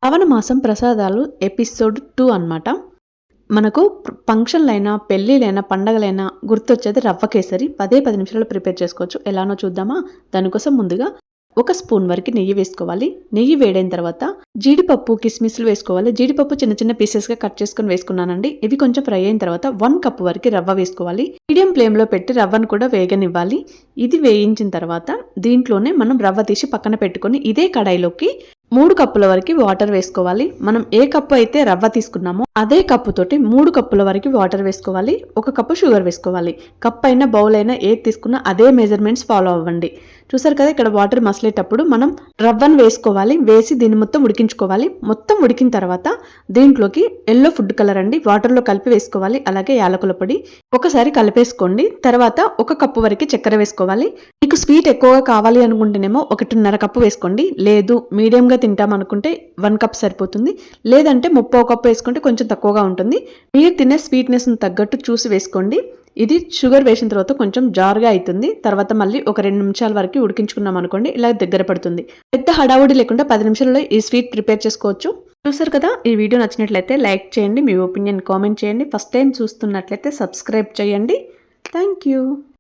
శ్రావణ మాసం ప్రసాదాలు ఎపిసోడ్ 2 అన్నమాట. మనకు ఫంక్షన్‌లైనా, పెళ్ళిళ్ళైనా, పండగలైనా గుర్తొచ్చేది రవ్వ కేసరి. 10 నిమిషాల్లో ప్రిపేర్ చేసుకోవచ్చు. ఎలానో చూద్దామా? దానికోసం ముందుగా 1 స్పూన్ వరకు నెయ్యి వేసుకోవాలి. నెయ్యి వేడైన తర్వాత జీడిపప్పు, కిస్మిస్‌లు వేసుకోవాలి. జీడిపప్పు చిన్న చిన్న పీసెస్‌గా కట్ చేసుకొని వేసుకున్నానండి. ఇవి కొంచెం ఫ్రై అయిన తర్వాత 1 కప్ వరకు రవ్వ వేసుకోవాలి. మీడియం ఫ్లేమ్‌లో పెట్టి రవ్వను కూడా వేగనివ్వాలి. ఇది వేయించిన తర్వాత దీంట్లోనే మనం రవ్వ తీసి పక్కన పెట్టుకొని ఇదే కడాయిలోకి 3 కప్పుల వరకు వాటర్ వేసుకోవాలి. మనం ఏ కప్పు అయితే రవ్వ తీసుకున్నామో అదే కప్పుతోటి 3 కప్పుల వరకు వాటర్ వేసుకోవాలి. 1 కప్పు షుగర్ వేసుకోవాలి. కప్ అయినా బౌల్ అయినా ఏది తీసుకున్నా అదే మెజర్మెంట్స్ ఫాలో అవ్వండి. చూసారు కదా, ఇక్కడ వాటర్ మసిలేటప్పుడు మనం రవ్వను వేసుకోవాలి. వేసి దీన్ని మొత్తం ఉడికించుకోవాలి. మొత్తం ఉడికిన తర్వాత దీంట్లోకి ఎల్లో ఫుడ్ కలర్ అండి వాటర్లో కలిపి వేసుకోవాలి. అలాగే యాలకుల పొడి ఒకసారి కలిపేసుకోండి. తర్వాత 1 కప్పు వరకు చక్కెర వేసుకోవాలి. మీకు స్వీట్ ఎక్కువగా కావాలి అనుకుంటేనేమో 1.5 కప్పు వేసుకోండి. లేదు మీడియంగా తింటాం అనుకుంటే 1 కప్ సరిపోతుంది. లేదంటే 3/4 కప్పు వేసుకుంటే కొంచెం తక్కువగా ఉంటుంది. మీరు తినే స్వీట్నెస్ని తగ్గట్టు చూసి వేసుకోండి. ఇది షుగర్ వేసిన తర్వాత కొంచెం జారుగా అవుతుంది. తర్వాత మళ్ళీ ఒక 2 నిమిషాల వరకు ఉడికించుకున్నాం అనుకోండి, ఇలా దగ్గర పడుతుంది. పెద్ద హడావుడి లేకుండా 10 నిమిషాల్లో ఈ స్వీట్ ప్రిపేర్ చేసుకోవచ్చు. చూసారు కదా, ఈ వీడియో నచ్చినట్లయితే లైక్ చేయండి, మీ ఒపీనియన్ కామెంట్ చేయండి. ఫస్ట్ టైం చూస్తున్నట్లయితే సబ్స్క్రైబ్ చేయండి. Thank you.